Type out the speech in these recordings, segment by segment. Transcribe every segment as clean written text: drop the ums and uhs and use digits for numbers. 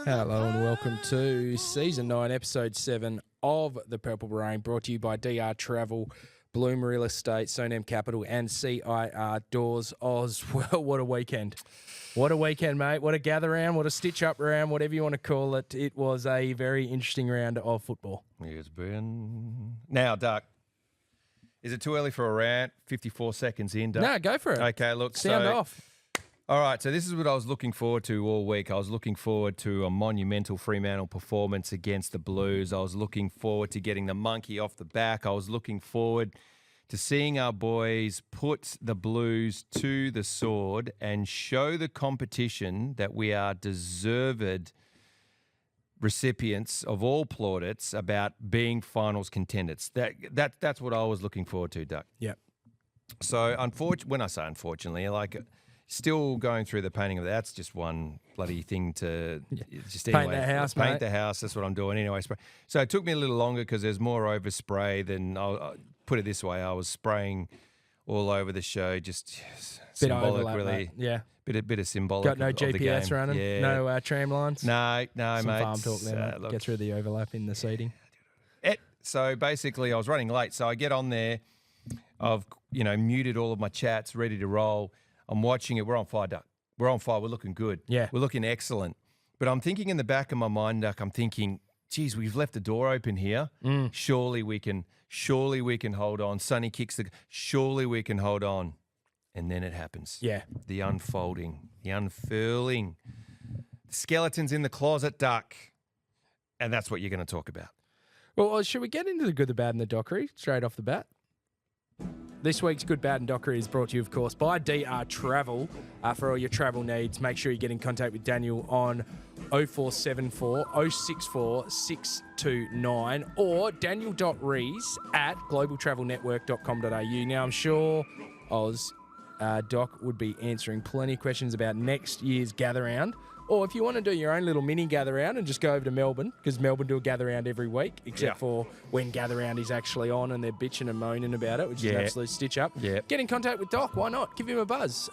Hello and welcome to Season 9, Episode 7 of The Purple Rain, brought to you by DR Travel, Bloom Real Estate, Sonam Capital and CIR Doors Oz. Well, what a weekend. What a weekend, mate. What a gather round, what a stitch-up round, whatever you want to call it. It was a very interesting round of football. It's been... Now, Duck, is it too early for a rant? 54 seconds in, Duck? No, go for it. Okay, look. Sound off. All right, so this is what I was looking forward to all week. I was looking forward to a monumental Fremantle performance against the Blues. I was looking forward to getting the monkey off the back. I was looking forward to seeing our boys put the Blues to the sword and show the competition that we are deserved recipients of all plaudits about being finals contenders. That's what I was looking forward to, Duck. Yep. So, when I say unfortunately, still going through the painting of that's just one bloody thing to just paint the house, paint mate. the house. That's what I'm doing anyway. So it took me a little longer because there's more overspray than I'll put it this way. I was spraying all over the show, just symbolic, overlap, really. Mate. Yeah, bit of symbolic. got no of the GPS game. running. Yeah. No tram lines. No, Some mate. farm talk there. Mate. Get through the overlap in the seating. So basically, I was running late, so I get on there. I've muted all of my chats, ready to roll. I'm watching it. We're on fire, Duck. We're on fire. We're looking good. Yeah. We're looking excellent. But I'm thinking in the back of my mind, Duck, I'm thinking, geez, we've left the door open here. Surely we can hold on. Sonny kicks surely we can hold on. And then it happens. Yeah. The unfolding, the unfurling. The skeletons in the closet, Duck. And that's what you're going to talk about. Well, should we get into the good, the bad, and the dockery straight off the bat? This week's Good, Bad and Dockery is brought to you, of course, by DR Travel. For all your travel needs, make sure you get in contact with Daniel on 0474 064 629 or daniel.rees@globaltravelnetwork.com.au. Now, I'm sure Oz, Doc, would be answering plenty of questions about next year's gather round. Or if you want to do your own little mini gather round and just go over to Melbourne, because Melbourne do a gather round every week, except for when gather round is actually on and they're bitching and moaning about it, which is an absolute stitch up. Yeah. Get in contact with Doc. Why not? Give him a buzz.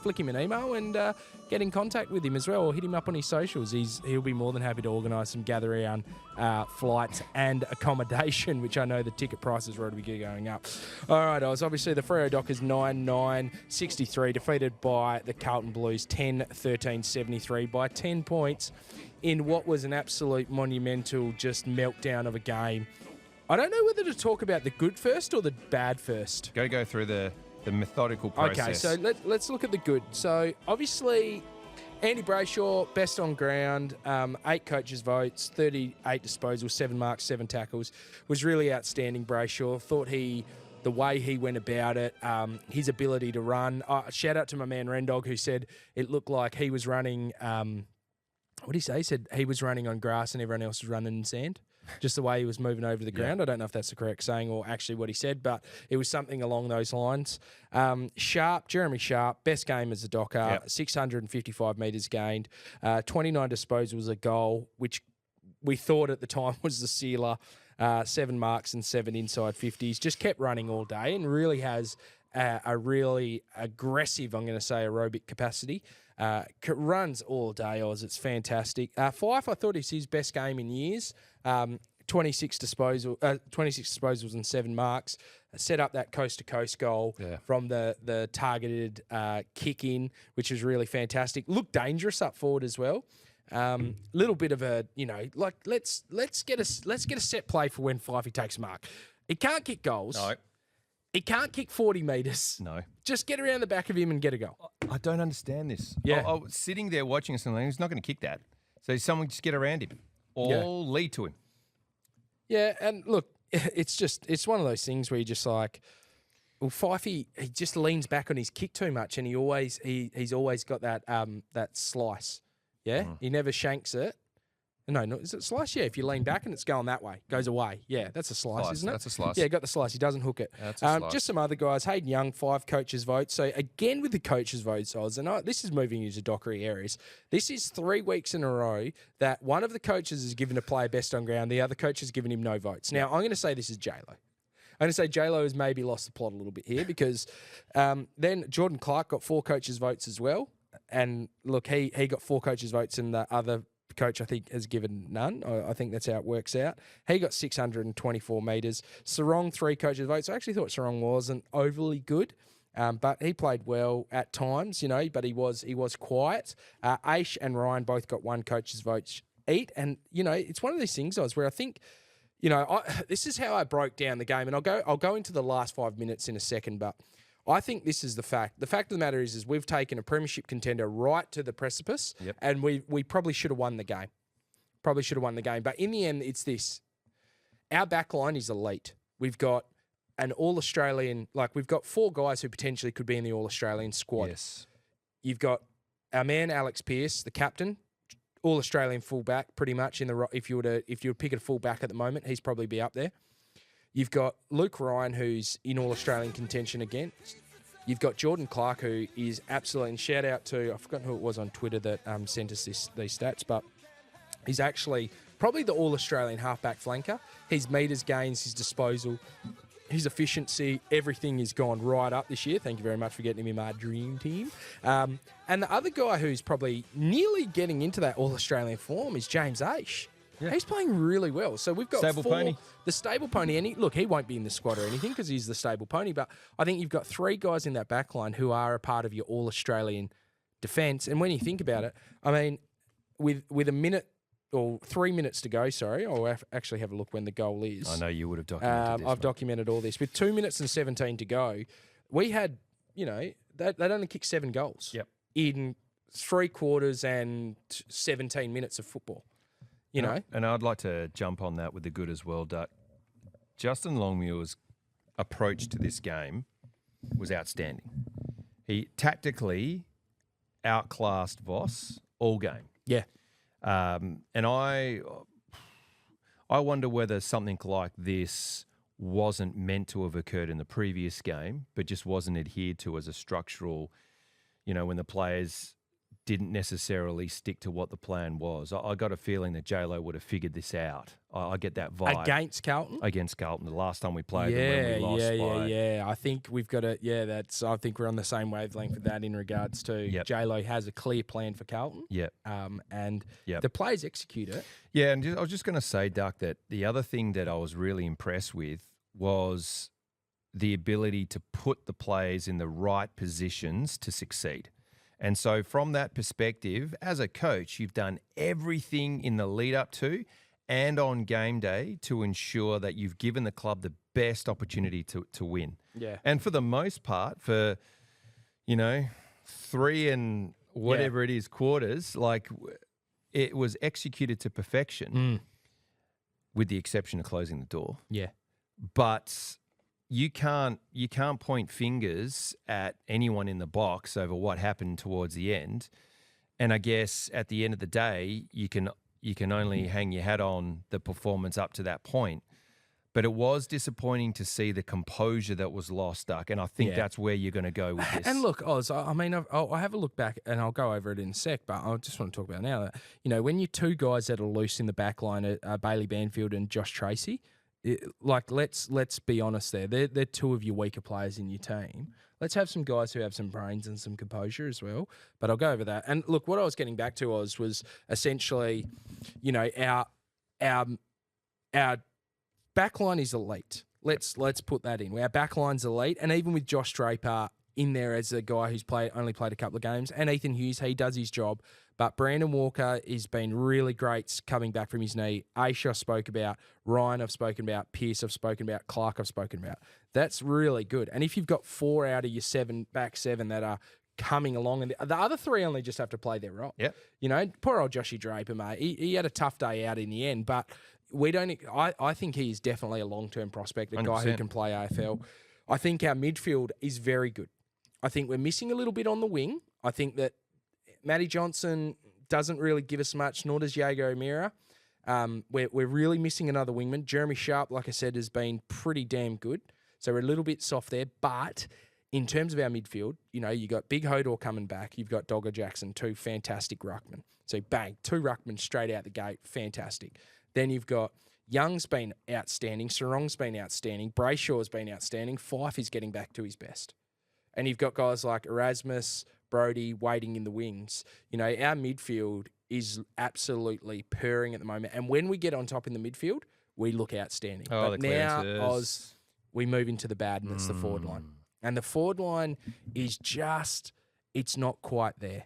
Flick him an email and get in contact with him as well, or hit him up on his socials. He'll be more than happy to organise some gather round flights and accommodation, which I know the ticket prices are already going up. All right, Oz. Obviously, the Freo Dockers 9-9-63 defeated by the Carlton Blues 10-13-73 by 10 points in what was an absolute monumental just meltdown of a game. I don't know whether to talk about the good first or the bad first. Go through the methodical process. Okay, so let's look at the good. So, obviously, Andy Brayshaw, best on ground, 8 coaches' votes, 38 disposals, 7 marks, 7 tackles. Was really outstanding, Brayshaw. Thought the way he went about it, his ability to run. Shout out to my man Rendog, who said it looked like he was running, what did he say? He said he was running on grass and everyone else was running in sand. Just the way he was moving over the ground. I don't know if that's the correct saying or actually what he said, but it was something along those lines. Jeremy Sharp, best game as a Docker, 655 metres gained, 29 disposals, a goal, which we thought at the time was the sealer. 7 marks and 7 inside 50s. Just kept running all day and really has a really aggressive, I'm going to say, aerobic capacity. Runs all day, Oz. It's fantastic. Fife, I thought, is his best game in years. 26 disposals and 7 marks. Set up that coast-to-coast goal from the targeted kick in, which was really fantastic. Looked dangerous up forward as well. Little bit of a, let's get a set play for when Fifey takes a mark. He can't kick goals. No. He can't kick 40 metres. No. Just get around the back of him and get a goal. I don't understand this. Yeah. I was sitting there watching something. He's not going to kick that. So someone just get around him or lead to him. Yeah, and look, it's one of those things where you're just like, well, Fifey, he just leans back on his kick too much, and he's always got that slice. Yeah, he never shanks it. No, is it slice? Yeah, if you lean back and it's going that way, goes away. Yeah, that's a slice, isn't it? That's a slice. Yeah, got the slice. He doesn't hook it. That's a slice. Just some other guys. Hayden Young, 5 coaches' votes. So again with the coaches' votes, Oz, and this is moving into dockery areas. This is 3 weeks in a row that one of the coaches is given a player best on ground, the other coach has given him no votes. Now, I'm going to say this is J-Lo. I'm going to say J-Lo has maybe lost the plot a little bit here because then Jordan Clark got 4 coaches' votes as well. And look, he got 4 coaches' votes and the other coach, I think, has given none. I think that's how it works out. He got 624 metres. Sarong, 3 coaches' votes. I actually thought Sarong wasn't overly good. But he played well at times, but he was quiet. Aish and Ryan both got 1 coach's vote each. And, it's one of these things, Oz, where I think, this is how I broke down the game. And I'll go into the last 5 minutes in a second, but I think this is the fact. The fact of the matter is we've taken a premiership contender right to the precipice, and we probably should have won the game. Probably should have won the game. But in the end, it's this. Our back line is elite. We've got an All-Australian, we've got 4 guys who potentially could be in the All-Australian squad. Yes. You've got our man, Alex Pearce, the captain, All-Australian fullback, pretty much if you were to pick a fullback at the moment, he's probably be up there. You've got Luke Ryan, who's in All-Australian contention again. You've got Jordan Clark, who is absolutely, and shout out to, I've forgotten who it was on Twitter that sent us these stats, but he's actually probably the All-Australian halfback flanker. His metres gains, his disposal, his efficiency, everything has gone right up this year. Thank you very much for getting him in my dream team. And the other guy who's probably nearly getting into that All-Australian form is James Aish. Yeah. He's playing really well. So we've got Stable pony. The stable pony. And he won't be in the squad or anything because he's the stable pony. But I think you've got 3 guys in that back line who are a part of your All-Australian defence. And when you think about it, I mean, with a minute or 3 minutes to go, I'll actually have a look when the goal is. I know you would have documented this. I've documented all this. With 2 minutes and 17 to go, we had, they'd only kicked 7 goals in 3 quarters and 17 minutes of football. And I'd like to jump on that with the good as well, Duck. Justin Longmuir's approach to this game was outstanding. He tactically outclassed Voss all game. Yeah. And I wonder whether something like this wasn't meant to have occurred in the previous game, but just wasn't adhered to as a structural, when the players didn't necessarily stick to what the plan was. I got a feeling that J-Lo would have figured this out. I get that vibe. Against Carlton? Against Carlton, the last time we played them when we lost Yeah. I think we've got to, I think we're on the same wavelength with that in regards to J-Lo has a clear plan for Carlton. And the players execute it. Yeah, and I was just going to say, Duck, that the other thing that I was really impressed with was the ability to put the players in the right positions to succeed. And so from that perspective, as a coach, you've done everything in the lead up to and on game day to ensure that you've given the club the best opportunity to win. Yeah. And for the most part, for, 3 and whatever it is quarters, it was executed to perfection with the exception of closing the door. Yeah. But you can't point fingers at anyone in the box over what happened towards the end. And I guess at the end of the day, you can only hang your hat on the performance up to that point. But it was disappointing to see the composure that was lost, Duck, and I think that's where you're going to go with this. And look, Oz, I mean, I'll have a look back and I'll go over it in a sec, but I just want to talk about it now that, when you're 2 guys that are loose in the back line, Bailey Banfield and Josh Tracy, let's be honest there. They're 2 of your weaker players in your team. Let's have some guys who have some brains and some composure as well. But I'll go over that. And look, what I was getting back to was essentially, our back line is elite. Let's put that in. Our back line's elite. And even with Josh Draper in there as a guy who's only played a couple of games, and Ethan Hughes, he does his job. But Brandon Walker has been really great coming back from his knee. Aisha I've spoken about. Ryan I've spoken about. Pearce I've spoken about. Clark I've spoken about. That's really good. And if you've got 4 out of your back 7 that are coming along, and the other 3 only just have to play their role. Yep. Poor old Joshy Draper, mate. He had a tough day out in the end, but I think he is definitely a long-term prospect, a 100%. Guy who can play AFL. I think our midfield is very good. I think we're missing a little bit on the wing. I think that Matty Johnson doesn't really give us much, nor does Jago O'Meara. We're really missing another wingman. Jeremy Sharp, like I said, has been pretty damn good. So we're a little bit soft there. But in terms of our midfield, you got Big Hodor coming back. You've got Dogger Jackson, 2 fantastic ruckmen. So bang, 2 ruckmen straight out the gate. Fantastic. Then you've got Young's been outstanding. Sarong's been outstanding. Brayshaw's been outstanding. Fife is getting back to his best. And you've got guys like Erasmus, Brody waiting in the wings. Our midfield is absolutely purring at the moment. And when we get on top in the midfield, we look outstanding. Oh, but the now, clearances. Oz, we move into the bad, and it's the forward line. And the forward line is just, it's not quite there.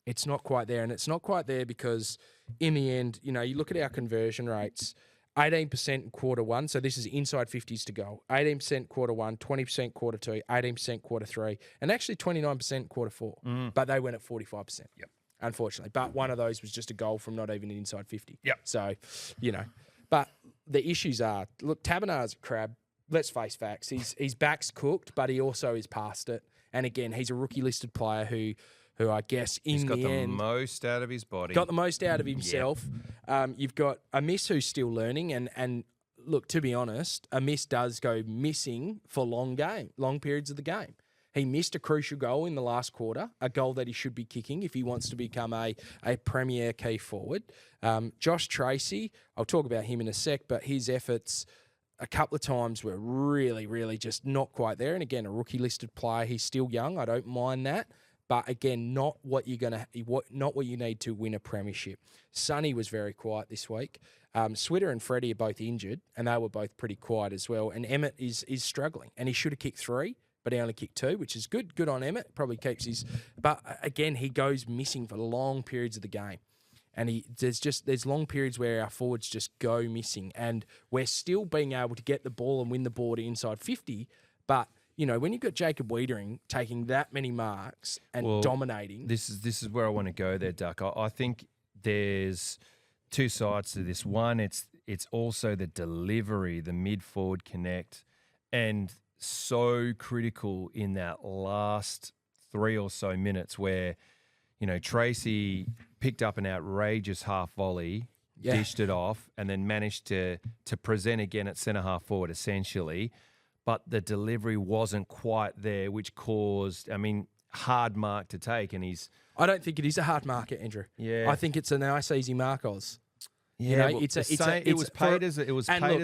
It's not quite there. And it's not quite there because in the end, you look at our conversion rates, 18% in quarter one. So this is inside 50s to goal. 18% quarter one, 20% quarter two, 18% quarter three, and actually 29% quarter four. But they went at 45%. Yep. Unfortunately. But one of those was just a goal from not even inside 50. Yep. So, But the issues are, look, Tabernar's a crab. Let's face facts. His back's cooked, but he also is past it. And again, he's a rookie listed player who I guess He's got the end most out of his body. got the most out of himself. You've got a miss who's still learning, and look, to be honest, a miss does go missing for long periods of the game. He missed a crucial goal in the last quarter, a goal that he should be kicking if he wants to become a premier key forward. Josh Tracy, I'll talk about him in a sec, but his efforts a couple of times were really, really just not quite there. And again, a rookie listed player, he's still young. I don't mind that. But again, not what you need to win a premiership. Sonny was very quiet this week. Switter and Freddie are both injured, and they were both pretty quiet as well. And Emmett is struggling, and he should have kicked 3, but he only kicked 2, which is good. Good on Emmett. Probably keeps his. But again, he goes missing for long periods of the game, and there's long periods where our forwards just go missing, and we're still being able to get the ball and win the ball to inside 50, but. When you've got Jacob Wiedering taking that many marks and dominating. This is where I want to go there, Duck. I think there's two sides to this. One, it's also the delivery, the mid-forward connect, and so critical in that last 3 or so minutes where, Tracy picked up an outrageous half volley, dished it off, and then managed to present again at centre-half forward, essentially. But the delivery wasn't quite there, which caused, hard mark to take. And I don't think it is a hard market, Andrew. Yeah. I think it's a nice, easy mark, Oz. Yeah, it was paid as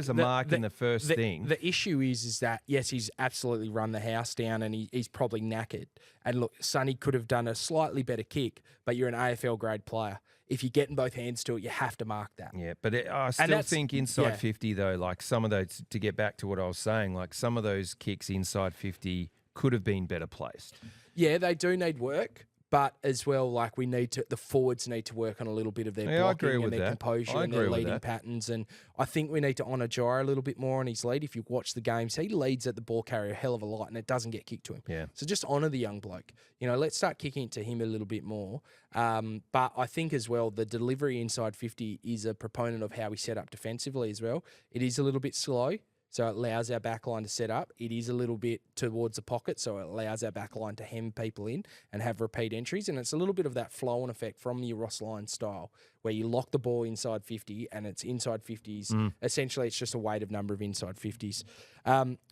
a mark in the first thing. The issue is that, yes, he's absolutely run the house down and he's probably knackered. And look, Sonny could have done a slightly better kick, but you're an AFL grade player. If you're getting both hands to it, you have to mark that. Yeah, but I still think inside 50, though, like some of those, to get back to what I was saying, like some of those kicks inside 50 could have been better placed. Yeah, they do need work, but as well, like the forwards need to work on a little bit of their blocking and their composure and their leading patterns. And I think we need to honour Jai a little bit more on his lead. If you watch the games, he leads at the ball carrier a hell of a lot and it doesn't get kicked to him. Yeah. So just honour the young bloke. Let's start kicking it to him a little bit more. But I think as well, the delivery inside 50 is a proponent of how we set up defensively as well. It is a little bit slow. So it allows our backline to set up. It is a little bit towards the pocket, so it allows our backline to hem people in and have repeat entries. And it's a little bit of that flow-on effect from the Ross Lyon style, where you lock the ball inside 50 and it's inside 50s. Essentially, it's just a weighted number of inside 50s.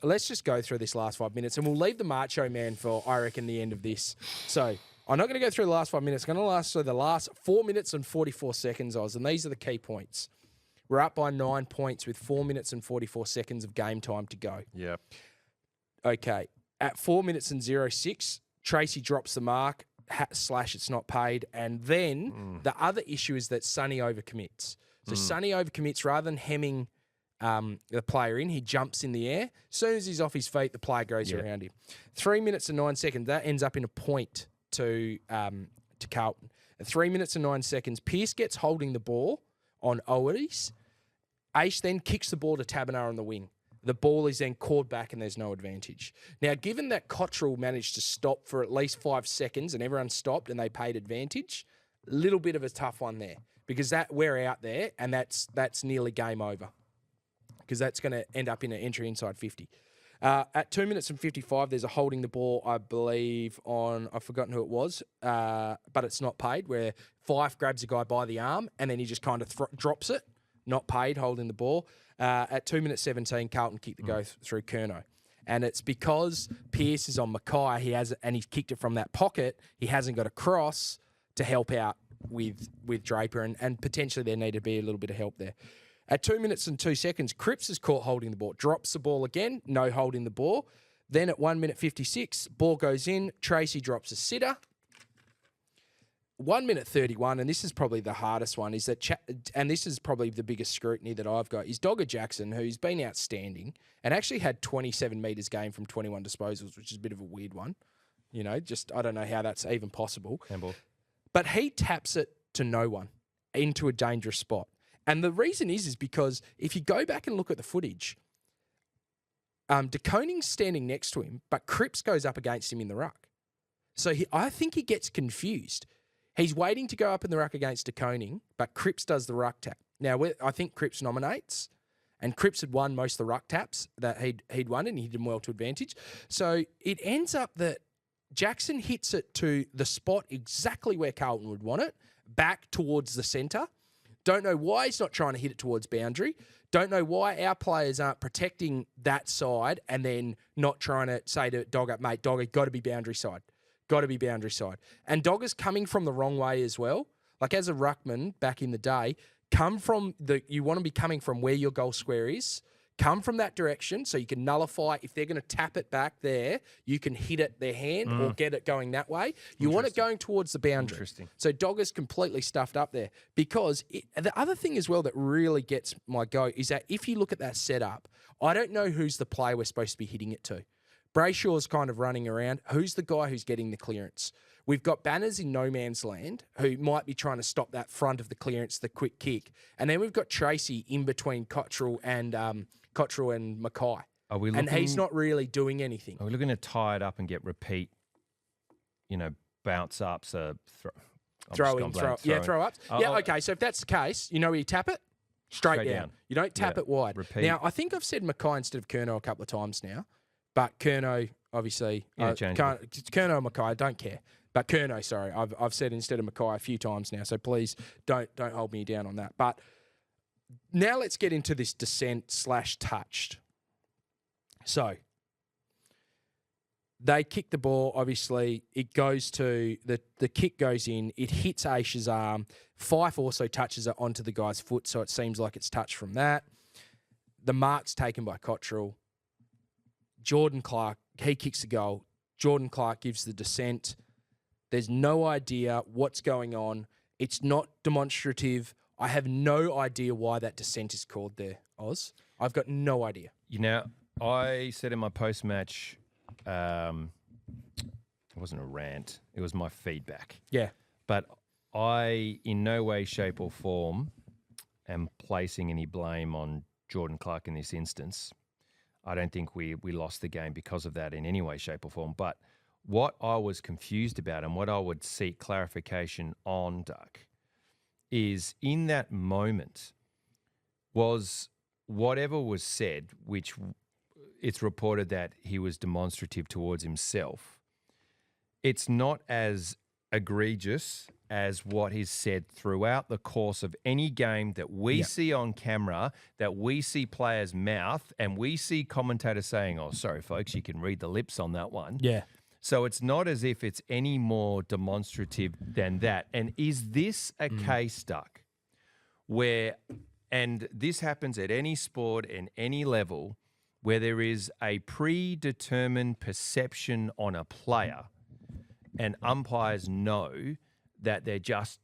Let's just go through this last 5 minutes, and we'll leave the macho man for, I reckon, the end of this. So I'm not going to go through the last 5 minutes. I'm going to last through the last 4 minutes and 44 seconds, Oz, and these are the key points. We're up by 9 points with 4 minutes and 44 seconds of game time to go. Yep. Okay. At 4 minutes and 06, Tracy drops the mark, / it's not paid. And then the other issue is that Sonny overcommits. So Sonny overcommits rather than hemming the player in, he jumps in the air. As soon as he's off his feet, the player goes around him. 3 minutes and 9 seconds, that ends up in a point to Carlton. At 3 minutes and 9 seconds, Pearce gets holding the ball on Oates. Ace then kicks the ball to Tabernar on the wing. The ball is then called back and there's no advantage. Now, given that Cottrell managed to stop for at least 5 seconds and everyone stopped and they paid advantage, a little bit of a tough one there because we're out there and that's nearly game over because that's going to end up in an entry inside 50. At 2 minutes and 55, there's a holding the ball, I believe, I've forgotten who it was, but it's not paid, where Fife grabs a guy by the arm and then he just kind of drops it, not paid, holding the ball. At 2 minutes 17, Carlton kicked the go through Curnow. And it's because Pearce is on Mackay, and he's kicked it from that pocket, he hasn't got a cross to help out with Draper, and potentially there needed to be a little bit of help there. At 2 minutes and 2 seconds, Cripps is caught holding the ball, drops the ball again, no holding the ball. Then at 1 minute 56, ball goes in, Tracy drops a sitter. 1 minute 31, and this is probably the hardest one, is that, and this is probably the biggest scrutiny that I've got, is Dogger Jackson, who's been outstanding and actually had 27 metres gained from 21 disposals, which is a bit of a weird one. You know, just I don't know how that's even possible. Handball. But he taps it to no one into a dangerous spot. And the reason is because if you go back and look at the footage, De Koning's standing next to him, but Cripps goes up against him in the ruck. So I think he gets confused. He's waiting to go up in the ruck against De Koning, but Cripps does the ruck tap. Now, I think Cripps nominates, and Cripps had won most of the ruck taps that he'd won, and he did them well to advantage. So it ends up that Jackson hits it to the spot exactly where Carlton would want it, back towards the centre. Don't know why he's not trying to hit it towards boundary. Don't know why our players aren't protecting that side and then not trying to say to Dogger, mate, Dogger, got to be boundary side. Got to be boundary side. And Dogger's coming from the wrong way as well. Like as a ruckman back in the day, you want to be coming from where your goal square is. Come from that direction so you can nullify. If they're going to tap it back there, you can hit it their hand or get it going that way. You want it going towards the boundary. Interesting. So Dogger's completely stuffed up there. Because the other thing as well that really gets my go is that if you look at that setup, I don't know who's the player we're supposed to be hitting it to. Brayshaw's kind of running around. Who's the guy who's getting the clearance? We've got Banners in no man's land who might be trying to stop that front of the clearance, the quick kick. And then we've got Tracy in between Cottrell and Mackay. And he's not really doing anything. Are we looking to tie it up and get repeat, bounce ups, throw ups? Yeah, okay. So if that's the case, you know where you tap it? Straight down. You don't tap it wide. Repeat. Now, I think I've said Mackay instead of Curnow a couple of times now. But Curnow, obviously, Curnow or Mackay, I don't care. But Curnow, sorry, I've said instead of Mackay a few times now. So please don't hold me down on that. But now let's get into this descent/touched. So they kick the ball. Obviously, it goes to the kick goes in. It hits Aisha's arm. Fife also touches it onto the guy's foot, so it seems like it's touched from that. The mark's taken by Cottrell. Jordan Clark, he kicks the goal. Jordan Clark gives the descent. There's no idea what's going on. It's not demonstrative. I have no idea why that descent is called there, Oz. I've got no idea. I said in my post-match, it wasn't a rant. It was my feedback. Yeah. But I, in no way, shape or form, am placing any blame on Jordan Clark in this instance. I don't think we lost the game because of that in any way, shape or form. But what I was confused about and what I would seek clarification on, Duck, is in that moment was whatever was said, which it's reported that he was demonstrative towards himself. It's not as egregious as what is said throughout the course of any game that we see on camera, that we see players' mouth, and we see commentators saying, oh, sorry, folks, you can read the lips on that one. Yeah. So it's not as if it's any more demonstrative than that. And is this a case, Duck, where, and this happens at any sport and any level, where there is a predetermined perception on a player and umpires know that they're just...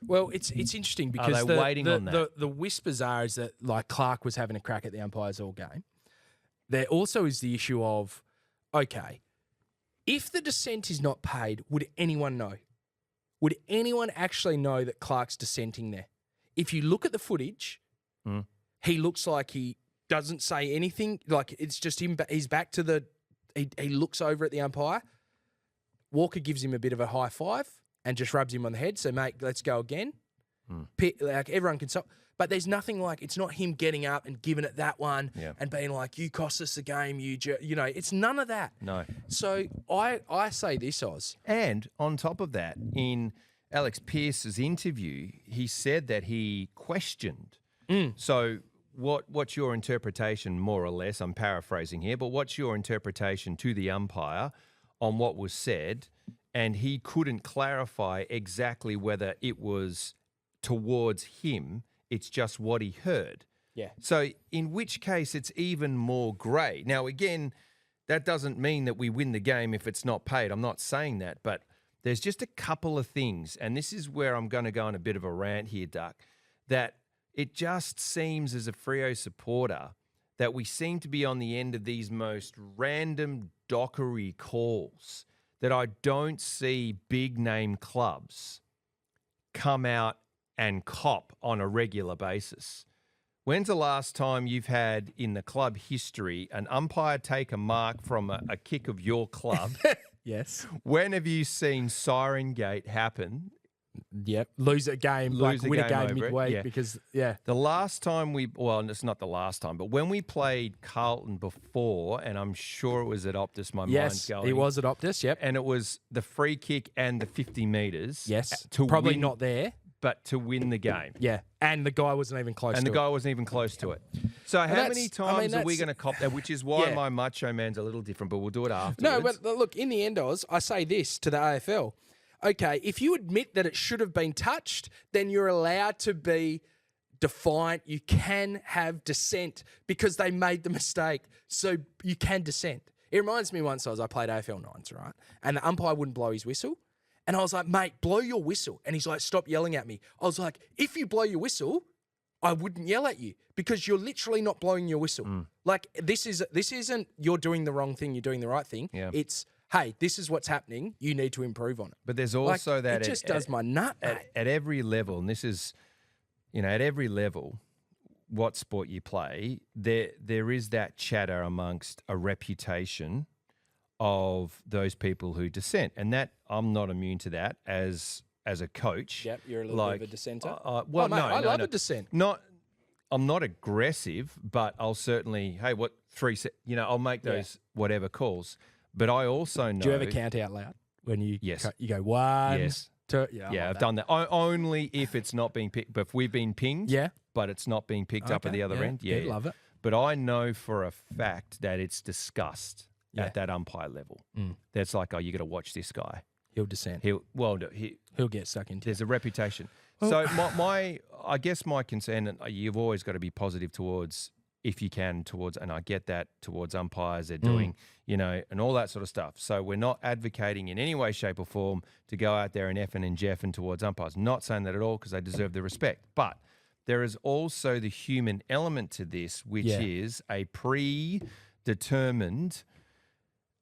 Well, it's interesting because waiting on that? The whispers are is that like Clark was having a crack at the umpires all game. There also is the issue of, okay, if the dissent is not paid, would anyone know? Would anyone actually know that Clark's dissenting there? If you look at the footage, he looks like he doesn't say anything. Like it's just him. He's back to the... He looks over at the umpire. Walker gives him a bit of a high five and just rubs him on the head. So, mate, let's go again. Like everyone can stop. But there's nothing like, it's not him getting up and giving it that one and being like, you cost us the game, it's none of that. No. So I say this, Oz. And on top of that, in Alex Pearce's interview, he said that he questioned. So what's your interpretation, more or less? I'm paraphrasing here, but what's your interpretation to the umpire on what was said? And he couldn't clarify exactly whether it was towards him. It's just what he heard. Yeah. So in which case it's even more grey. Now, again, that doesn't mean that we win the game if it's not paid. I'm not saying that. But there's just a couple of things, and this is where I'm going to go on a bit of a rant here, Duck, that it just seems as a Freo supporter that we seem to be on the end of these most random dockery calls that I don't see big name clubs come out and cop on a regular basis. When's the last time you've had in the club history an umpire take a mark from a kick of your club? Yes. When have you seen Siren Gate happen? Yep. Win a game midweek because, The last time it's not the last time, but when we played Carlton before, and I'm sure it was at Optus, mind's going. It was at Optus, yep. And it was the free kick and the 50 metres. Yes. Probably not there. But to win the game. Yeah. And the guy wasn't even close to it. And the guy wasn't even close to it. So how many times are we going to cop that? Which is why my macho man's a little different, but we'll do it afterwards. No, but look, in the end, I say this to the AFL. Okay, if you admit that it should have been touched, then you're allowed to be defiant. You can have dissent because they made the mistake. So you can dissent. It reminds me once I played AFL 9s, right? And the umpire wouldn't blow his whistle. And I was like, mate, blow your whistle. And he's like, stop yelling at me. I was like, if you blow your whistle, I wouldn't yell at you because you're literally not blowing your whistle. Like this isn't you're doing the wrong thing, you're doing the right thing. Yeah. It's, hey, this is what's happening. You need to improve on it. But there's also that it just does my nut, mate. At every level, and this is, at every level, what sport you play, there is that chatter amongst a reputation of those people who dissent, and that I'm not immune to that as a coach. Yep, you're a little bit of a dissenter. I love a dissent. I'm not aggressive, but I'll certainly, hey, what 3 I'll make those whatever calls. But I also know. Do you ever count out loud when you you go 1, yes. 2? I've done that. Only if it's not being picked. But if we've been pinged, but it's not being picked up at the other end, love it. But I know for a fact that it's discussed at that umpire level. That's like, oh, you got to watch this guy. He'll dissent. He'll get stuck into. There's a reputation. So I guess my concern, and you've always got to be positive towards, if you can, and I get that, towards umpires, they're doing, and all that sort of stuff. So we're not advocating in any way, shape or form to go out there and effing and jeffing towards umpires. Not saying that at all because they deserve the respect. But there is also the human element to this, which is a predetermined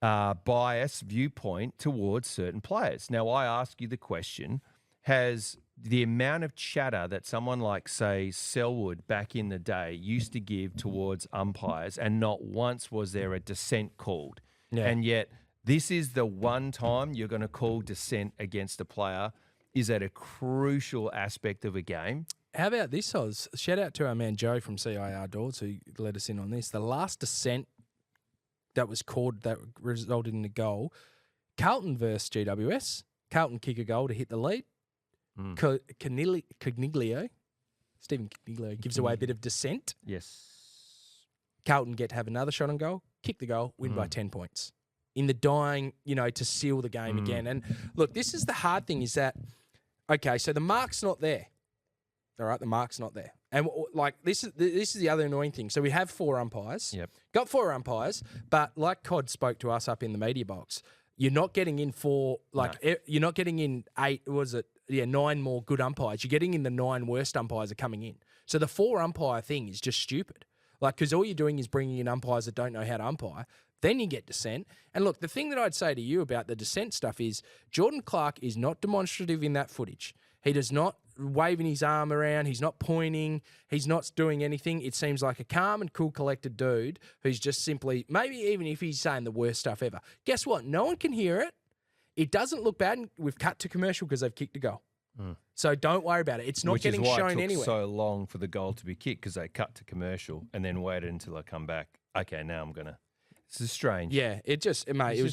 bias viewpoint towards certain players. Now, I ask you the question, has the amount of chatter that someone like, say, Selwood back in the day used to give towards umpires, and not once was there a dissent called. And yet this is the one time you're going to call dissent against a player. Is that a crucial aspect of a game? How about this, Oz? Shout out to our man Joe from CIR Doors who let us in on this. The last dissent that was called that resulted in a goal, Carlton versus GWS. Carlton kick a goal to hit the lead. Coniglio, Stephen Coniglio gives away a bit of dissent. Yes. Carlton get to have another shot on goal, kick the goal, win by 10 points. In the dying, to seal the game again. And look, this is the hard thing is that, okay, so the mark's not there. All right, the mark's not there. And this is the other annoying thing. So we have 4 umpires. Yep. Got 4 umpires, but like Cod spoke to us up in the media box, you're not getting in you're not getting in 9 more good umpires. You're getting in the 9 worst umpires are coming in. So the 4 umpire thing is just stupid. Because all you're doing is bringing in umpires that don't know how to umpire. Then you get dissent. And look, the thing that I'd say to you about the dissent stuff is Jordan Clark is not demonstrative in that footage. He does not waving his arm around. He's not pointing. He's not doing anything. It seems like a calm and cool, collected dude who's just simply, maybe even if he's saying the worst stuff ever. Guess what? No one can hear it. It doesn't look bad. We've cut to commercial because they've kicked a goal. So don't worry about it. It's not getting shown anywhere. Which is why it took so long for the goal to be kicked, because they cut to commercial and then waited until I come back. Okay, now I'm going to. This is strange. Yeah, it was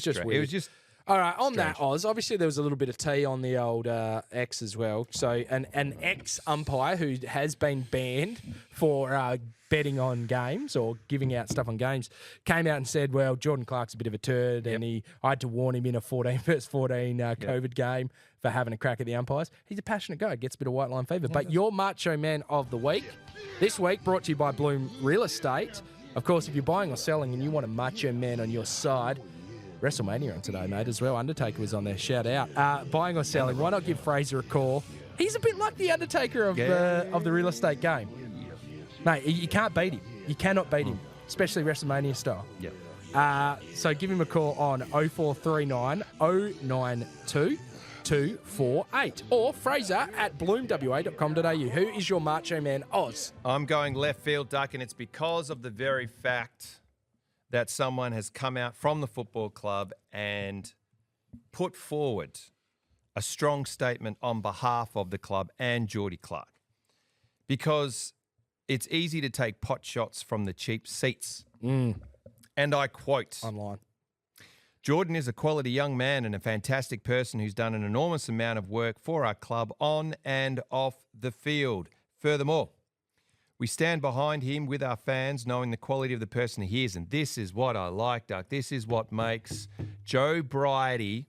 just weird. It was just. All right, on that, Oz, obviously there was a little bit of tea on the old X as well. So an ex-umpire who has been banned for betting on games or giving out stuff on games came out and said, well, Jordan Clark's a bit of a turd and I had to warn him in a 14 versus 14 COVID game for having a crack at the umpires. He's a passionate guy, gets a bit of white line fever. But your macho man of the week, this week brought to you by Bloom Real Estate. Of course, if you're buying or selling and you want a macho man on your side, WrestleMania on today, mate, as well. Undertaker was on there. Shout out. Buying or selling, why not give Fraser a call? He's a bit like the Undertaker of the real estate game. Mate, you can't beat him. You cannot beat him, especially WrestleMania style. Yeah. So give him a call on 0439 092 248 or Fraser at bloomwa.com.au. Who is your Macho Man Oz? I'm going left field, Duck, and it's because of the very fact that someone has come out from the football club and put forward a strong statement on behalf of the club and Geordie Clark. Because it's easy to take pot shots from the cheap seats. And I quote, Online. Jordan is a quality young man and a fantastic person who's done an enormous amount of work for our club on and off the field. Furthermore, we stand behind him with our fans, knowing the quality of the person he is. And this is what I like, Duck. This is what makes Joe Bridie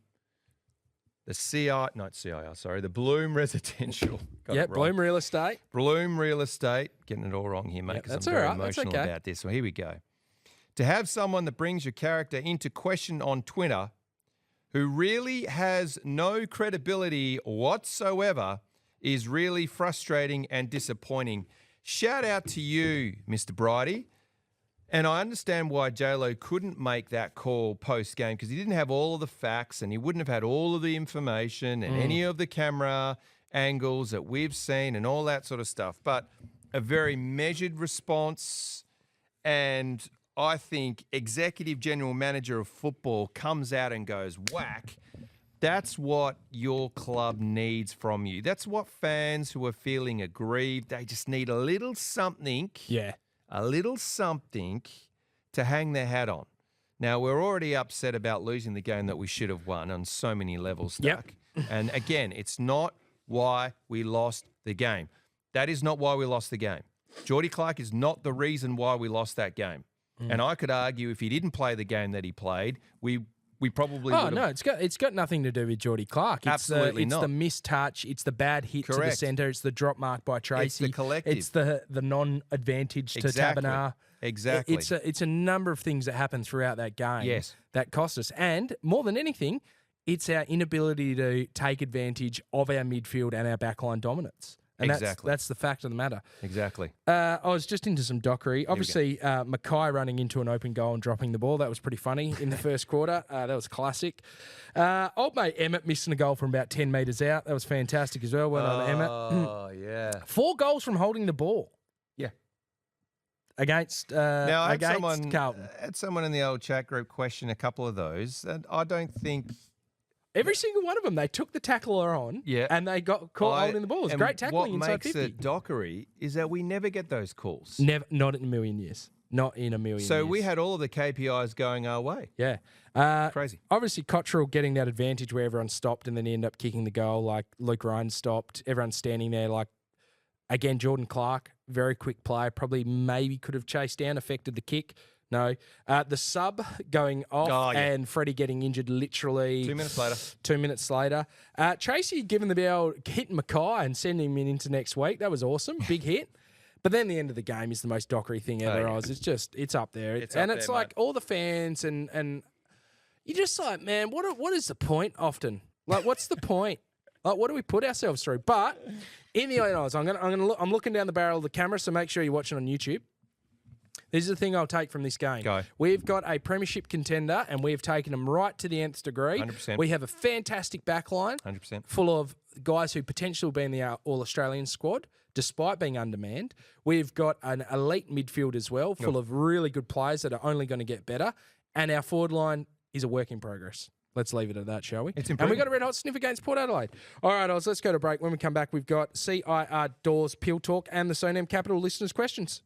the Bloom Residential. Bloom Real Estate. Bloom Real Estate. Getting it all wrong here, mate, because I'm very emotional about this. So here we go. To have someone that brings your character into question on Twitter who really has no credibility whatsoever is really frustrating and disappointing. Shout out to you, Mr. Bridie. And I understand why J-Lo couldn't make that call post-game because he didn't have all of the facts and he wouldn't have had all of the information and any of the camera angles that we've seen and all that sort of stuff. But a very measured response, and I think executive general manager of football comes out and goes, whack. That's what your club needs from you. That's what fans who are feeling aggrieved, they just need a little something. Yeah. A little something to hang their hat on. Now, we're already upset about losing the game that we should have won on so many levels, Duck. And again, it's not why we lost the game. That is not why we lost the game. Geordie Clark is not the reason why we lost that game. And I could argue if he didn't play the game that he played, we probably would have. No, it's got nothing to do with Geordie Clark. It's Absolutely not. It's the missed touch. It's the bad hit to the centre. It's the drop mark by Tracy. It's the collective. It's the non-advantage to Tabernar. Exactly. It's a number of things that happen throughout that game that cost us. And more than anything, it's our inability to take advantage of our midfield and our backline dominance. And that's the fact of the matter. Exactly. I was just into some Dockery. Obviously, Mackay running into an open goal and dropping the ball. That was pretty funny in the first quarter. That was classic. Old mate Emmett missing a goal from about 10 metres out. That was fantastic as well. Well done, Emmett. Oh, yeah. 4 goals from holding the ball. Yeah. Against Carlton. Carlton. I had someone in the old chat group question a couple of those. And I don't think... Every single one of them, they took the tackler on and they got caught holding the ball. It was great tackling inside 50. What makes it Dockery is that we never get those calls. Never, not in a million years. Not in a million years. So we had all of the KPIs going our way. Yeah. Crazy. Obviously, Cottrell getting that advantage where everyone stopped and then he ended up kicking the goal. Like Luke Ryan stopped. Everyone's standing there like, again, Jordan Clark, very quick play. Probably maybe could have chased down, affected the kick. No. The sub going off and Freddie getting injured literally 2 minutes later. 2 minutes later. Tracy giving the bell, hitting Mackay and sending him into next week. That was awesome. Big hit. But then the end of the game is the most Dockery thing ever. It's up there. It's like all the fans and you're just like, man, what is the point often? Like, what's the point? Like, what do we put ourselves through? But in the eyes, I'm looking down the barrel of the camera, so make sure you're watching on YouTube. This is the thing I'll take from this game. Go. We've got a premiership contender, and we've taken them right to the nth degree. 100%. We have a fantastic backline, 100%, full of guys who potentially will be in the All-Australian squad, despite being undermanned. We've got an elite midfield as well, full of really good players that are only going to get better. And our forward line is a work in progress. Let's leave it at that, shall we? It's and improving. we've got a red hot sniff against Port Adelaide. All right, Oz, let's go to break. When we come back, we've got CIR Doors, Peel Talk, and the Sonam Capital listeners' questions.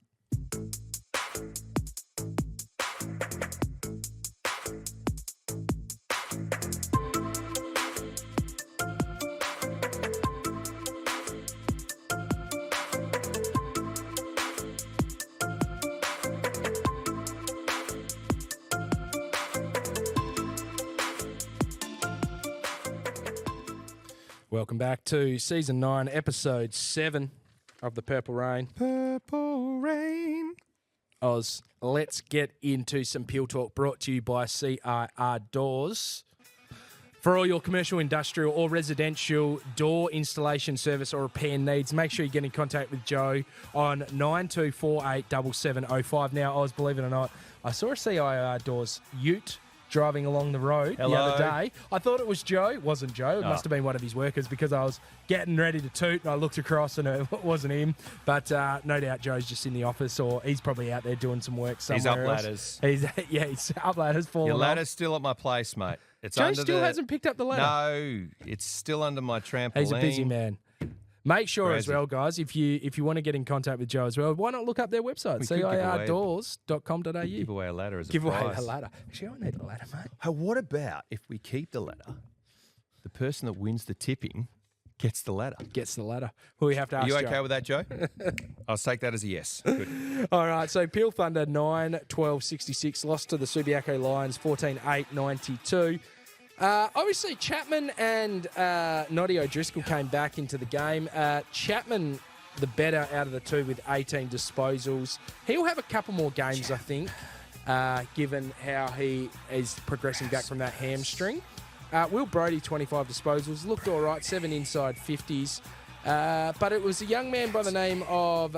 Welcome back to Season 9, Episode 7 of the Purple Rain. Purple Rain. Oz, let's get into some Peel Talk brought to you by CIR Doors. For all your commercial, industrial or residential door installation, service or repair needs, make sure you get in contact with Joe on 92487705. Now, Oz, believe it or not, I saw a CIR Doors ute driving along the road the other day. I thought it was Joe. It wasn't Joe. It must have been one of his workers because I was getting ready to toot and I looked across and it wasn't him. But no doubt Joe's just in the office or he's probably out there doing some work somewhere. He's up else. ladders. He's up ladders. Your ladder's still at my place, mate. It's Joe under still hasn't picked up the ladder. No, it's still under my trampoline. He's a busy man. Make sure as well, guys, if you want to get in contact with Joe as well, why not look up their website, cirdoors.com.au. Give away a ladder as a Give prize. away a ladder. Actually, I need a ladder, mate. Hey, what about if we keep the ladder? The person that wins the tipping gets the ladder. Gets the ladder. Well, we have to ask Are you Joe. okay with that, Joe? I'll take that as a yes. Good. All right, so Peel Thunder 9-12-66, lost to the Subiaco Lions 14-8-92. Obviously, Chapman and Noddy O'Driscoll came back into the game. Chapman, the better out of the two with 18 disposals. He'll have a couple more games, I think, given how he is progressing back from that hamstring. Will Brodie, 25 disposals. Looked all right, 7 inside 50s. But it was a young man by the name of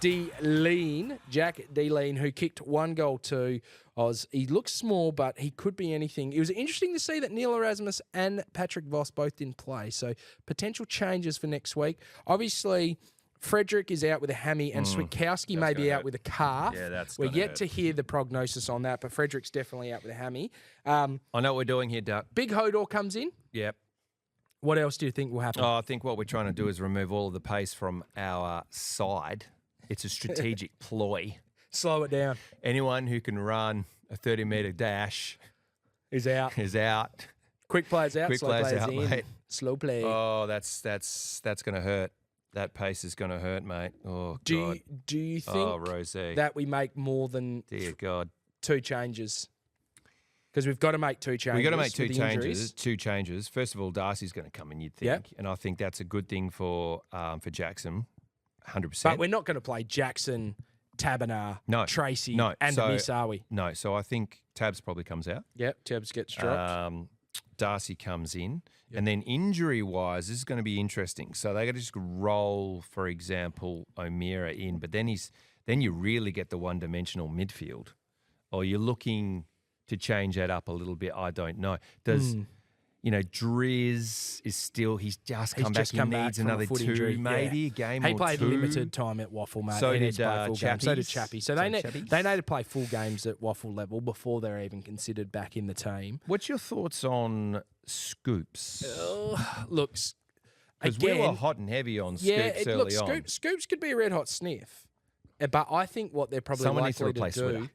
Jack Deleen, who kicked 1 goal to Oz. He looks small, but he could be anything. It was interesting to see that Neil Erasmus and Patrick Voss both didn't play. So potential changes for next week. Obviously, Frederick is out with a hammy and Switkowski may be out with a calf. Yeah, that's We're yet to hear the prognosis on that, but Frederick's definitely out with a hammy. I know what we're doing here, Duck. Big Hodor comes in. Yep. What else do you think will happen? Oh, I think what we're trying to do is remove all of the pace from our side. It's a strategic ploy. Slow it down. Anyone who can run a 30-metre dash Is out. Quick players out. Quick slow players players out, in. mate. Slow play. Oh, that's going to hurt. That pace is going to hurt, mate. Oh, God. Do you think Rosie. that we make more than Dear God. 2 changes? Because we've got to make 2 changes. We've got to make with the injuries. two changes. First of all, Darcy's going to come in, you'd think. Yep. And I think that's a good thing for Jackson, 100%. But we're not going to play Jackson, Tabernar, Tracy, and the Miss, are we? No. So I think Tabs probably comes out. Yep, Tabs gets dropped. Darcy comes in. Yep. And then injury-wise, this is going to be interesting. So they got to just roll, for example, O'Meara in. But then you really get the one-dimensional midfield. Or you're looking to change that up a little bit. I don't know. Does Driz is still? He's just come back. He needs another 2, injury. Maybe a game. He or played 2. limited time at Waffle, mate. So he did needs to play full games. So did Chappie. So they need to play full games at Waffle level before they're even considered back in the team. What's your thoughts on Scoops? Look, because we were hot and heavy on Scoops early on. Scoops could be a red hot sniff, but I think what they're probably likely to do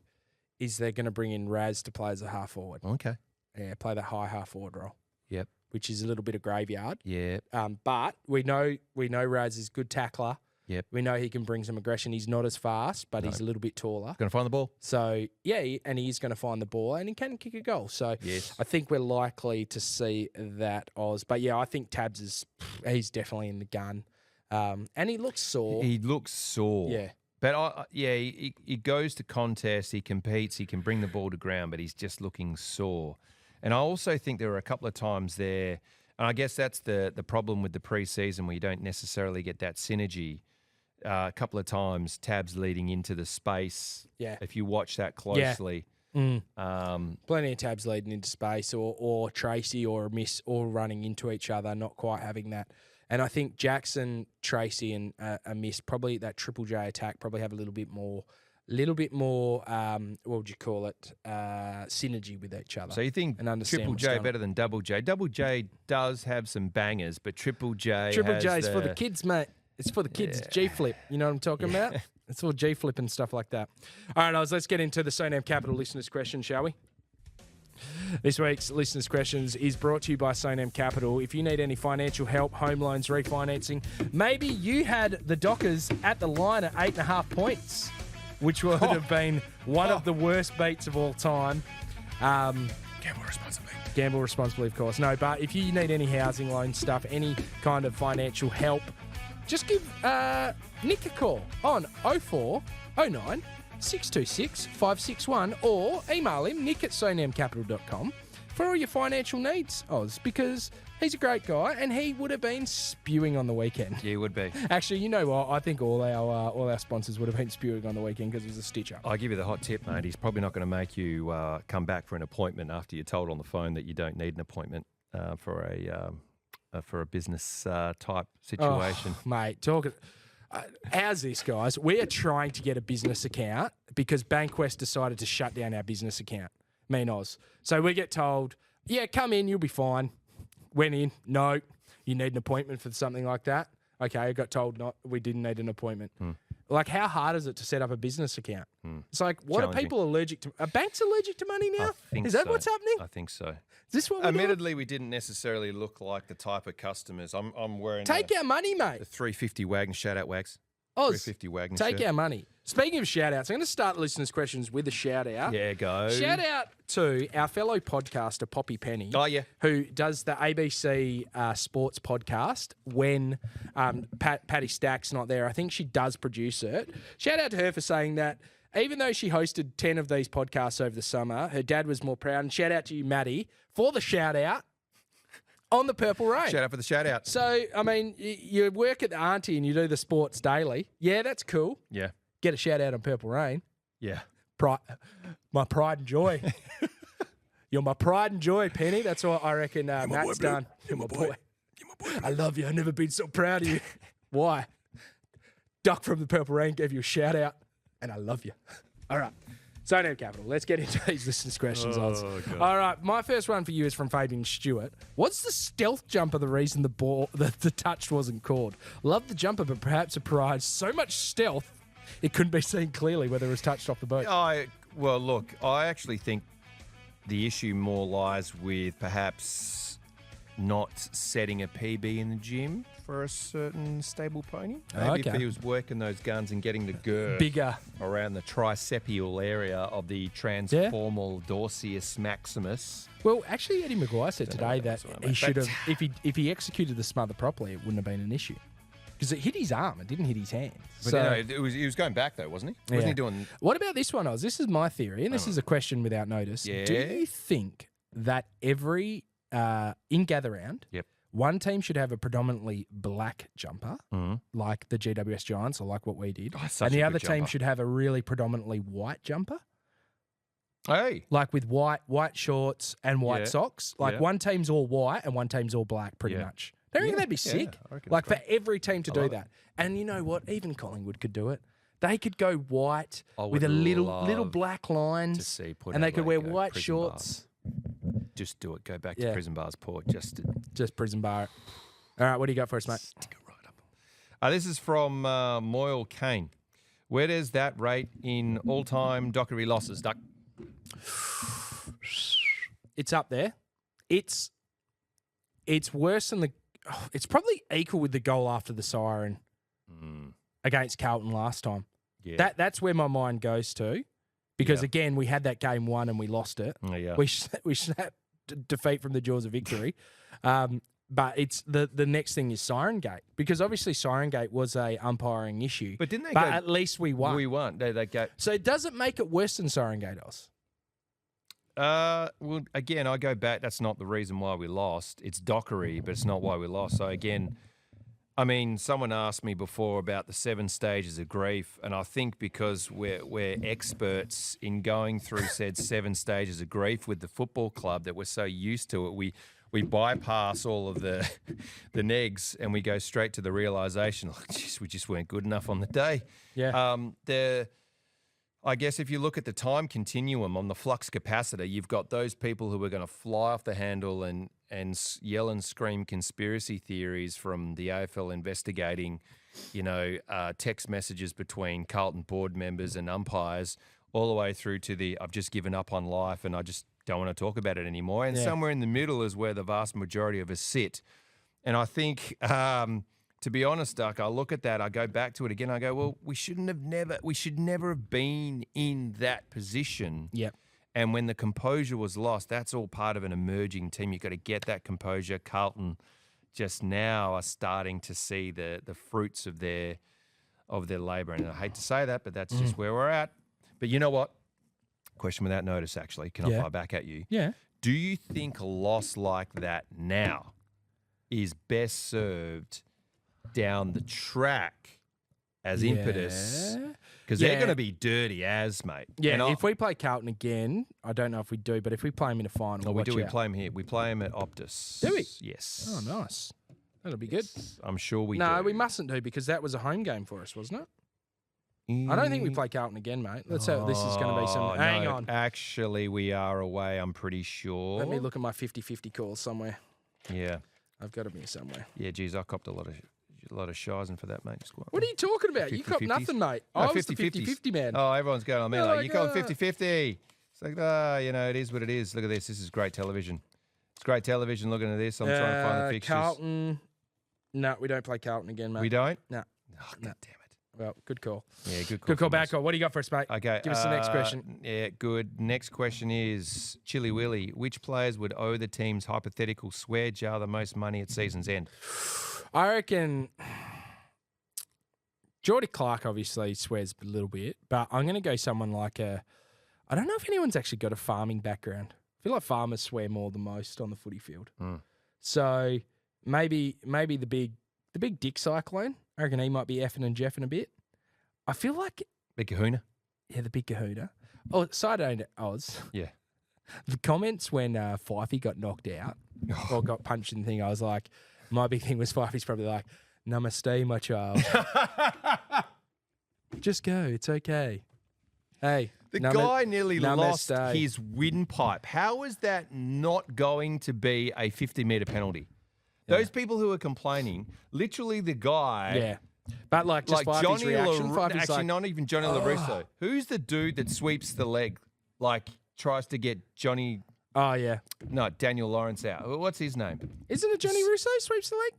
is they're going to bring in Raz to play as a half forward. Okay. Yeah, play the high half forward role. Yep. Which is a little bit of graveyard. Yeah. But we know Raz is a good tackler. Yep. We know he can bring some aggression. He's not as fast, but he's a little bit taller. Going to find the ball. So, yeah, and he is going to find the ball and he can kick a goal. So, yes. I think we're likely to see that, Oz. But, yeah, I think Tabs he's definitely in the gun. And he looks sore. He looks sore. Yeah. But, he goes to contest, he competes, he can bring the ball to ground, but he's just looking sore. And I also think there were a couple of times there, and I guess that's the problem with the preseason where you don't necessarily get that synergy. A couple of times, Tabs leading into the space. Yeah. If you watch that closely. Yeah. Plenty of Tabs leading into space or Tracy or a Miss all running into each other, not quite having that. And I think Jackson, Tracy, and a Miss, probably that Triple J attack, probably have a little bit more, what would you call it, synergy with each other. So you think Triple J better than Double J? Double J does have some bangers, but Triple J is for the kids, mate. It's for the kids. Yeah. G-flip. You know what I'm talking about? It's all G-flip and stuff like that. All right, Oz, let's get into the Sonam Capital listeners' question, shall we? This week's listeners' questions is brought to you by Sonam Capital. If you need any financial help, home loans, refinancing, maybe you had the Dockers at the line at 8.5 points, which would have been one of the worst beats of all time. Gamble responsibly. Gamble responsibly, of course. No, but if you need any housing loan stuff, any kind of financial help, just give Nick a call on 0409 626 561 or email him, nick@sonamcapital.com, for all your financial needs, Oz, because he's a great guy and he would have been spewing on the weekend. Yeah, he would be. Actually, you know what? I think all our sponsors would have been spewing on the weekend because it was a stitch-up. I'll give you the hot tip, mate. He's probably not going to make you come back for an appointment after you're told on the phone that you don't need an appointment for a business type situation. Oh, mate, how's this, guys? We are trying to get a business account because Bankwest decided to shut down our business account, me and Oz. So we get told, yeah, come in, you'll be fine. Went in, no, you need an appointment for something like that. Okay, I got told we didn't need an appointment. Like, how hard is it to set up a business account? It's like, what are people allergic to? Are banks allergic to money now? Is that what's happening? I think so. Is this what we're Admittedly, we didn't necessarily look like the type of customers. I'm wearing Take our money, mate. the 350 Wagner, shout out Wags. Oz, 350 Wagner take shirt. our money. Speaking of shout-outs, I'm going to start listeners' questions with a shout-out. Yeah, go. Shout out to our fellow podcaster, Poppy Penny. Oh, yeah. Who does the ABC Sports podcast when Patty Stack's not there. I think she does produce it. Shout out to her for saying that even though she hosted 10 of these podcasts over the summer, her dad was more proud. And shout out to you, Maddie, for the shout-out on the Purple Rain. Shout out for the shout out. So, I mean, you work at the Auntie and you do the sports daily. Yeah, that's cool. Yeah. Get a shout-out on Purple Rain. Yeah. My pride and joy. You're my pride and joy, Penny. That's what I reckon Matt's done. You're my boy. I love you. I've never been so proud of you. Why? Duck from the Purple Rain gave you a shout out, and I love you. All right. So, no capital. Let's get into these listeners' questions, Oz. All right. My first one for you is from Fabian Stewart. What's the stealth jumper the reason the touch wasn't called? Love the jumper, but perhaps surprised so much stealth it couldn't be seen clearly whether it was touched off the boot. Well, look, I actually think the issue more lies with perhaps not setting a PB in the gym for a certain stable pony. Maybe if he was working those guns and getting the girth bigger around the tricepial area of the transformal dorsius maximus. Well, actually, Eddie Maguire said today that he should have, if he executed the smother properly, it wouldn't have been an issue. Because it hit his arm, it didn't hit his hand. But he was going back though, wasn't he? Wasn't he doing? What about this one, Oz? This is my theory, and this is a question without notice. Yeah. Do you think that every in gather round, one team should have a predominantly black jumper, like the GWS Giants, or like what we did, and the other team should have a really predominantly white jumper? Hey, like with white shorts and white socks. Like one team's all white and one team's all black, pretty much. Don't you think that'd be sick? Like for every team to do that. And you know what? Even Collingwood could do it. They could go white with a little black lines, and they could wear white shorts. Just do it. Go back to Prison Bars Port. Just Prison Bar. All right, what do you got for us, mate? Stick it right up. This is from Moyle Kane. Where does that rate in all-time Dockery losses, Duck? It's up there. It's worse than it's probably equal with the goal after the siren against Carlton last time. Yeah. That's where my mind goes to, because again we had that game won and we lost it. We snapped defeat from the jaws of victory. But it's the next thing is Siren Gate, because obviously Siren Gate was a umpiring issue. But didn't they? But at least we won. We won. They go. So does it make it worse than Siren Gate, Oz? Well, again, I go back. That's not the reason why we lost. It's Dockery, but it's not why we lost. So again, I mean, someone asked me before about the 7 stages of grief, and I think because we're experts in going through said 7 stages of grief with the football club, that we're so used to it, we bypass all of the negs and we go straight to the realisation, like, geez, we just weren't good enough on the day. Yeah. I guess if you look at the time continuum on the flux capacitor, you've got those people who are going to fly off the handle and yell and scream conspiracy theories from the AFL investigating, text messages between Carlton board members and umpires, all the way through to I've just given up on life and I just don't want to talk about it anymore. And somewhere in the middle is where the vast majority of us sit. And I think, to be honest, Duck, I look at that, I go back to it again, I go, well, we should never have been in that position. Yep. And when the composure was lost, that's all part of an emerging team. You've got to get that composure. Carlton just now are starting to see the fruits of their labour. And I hate to say that, but that's just where we're at. But you know what? Question without notice, actually. Can I Yeah. fire back at you? Yeah. Do you think a loss like that now is best served down the track as impetus? Because they're Yeah. going to be dirty as, mate. Yeah, And if we play Carlton again, I don't know if we do, but if we play them in a final, we watch do. We out. play them here. We play them at Optus. Do we? Yes. Oh, nice. That'll be good. I'm sure we do. No, we mustn't do because that was a home game for us, wasn't it? I don't think we play Carlton again, mate. Let's hope this is going to be some... Oh, Hang no, on. Actually, we are away, I'm pretty sure. Let me look at my 50-50 calls somewhere. Yeah. I've got to be somewhere. Yeah, geez, I copped a lot of shizing for that, mate. Just What are you talking about? You cop 50-50s? nothing, mate. No, I was the 50-50s. 50-50 man. Oh, everyone's going on me Oh, like, my you call God. 50-50. It's like, it is what it is. Look at this. This is great television. It's great television looking at this. I'm trying to find the fixtures. Carlton. No, we don't play Carlton again, mate. We don't? No. Oh, No. God damn it. Well, good call. Yeah, good call. Good call, from bad us. call. What do you got for us, mate? Okay. Give us the next question. Yeah, good. Next question is, Chili Willy, which players would owe the team's hypothetical swear jar the most money at season's end? I reckon Geordie Clark obviously swears a little bit, but I'm going to go someone like I don't know if anyone's actually got a farming background. I feel like farmers swear more than most on the footy field. Mm. So maybe the big Dick Cyclone. I reckon he might be effing and jeffing a bit. I feel like Big Kahuna? yeah, the big Kahuna. Oh, side note, Oz. Yeah. The comments when Fifey got knocked out or got punched in the thing, I was like, my big thing was Fifey's probably like, namaste, my child. Just go. It's okay. Hey. The guy nearly lost namaste. his windpipe. How is that not going to be a 50-metre penalty? Those people who are complaining, literally the guy... Yeah. But like just Fifey's Johnny reaction. Fifey's actually, like, not even Johnny LaRusso. Who's the dude that sweeps the leg, like tries to get Johnny... oh, yeah. No, Daniel Lawrence out. What's his name? Isn't it Johnny Russo sweeps the leg?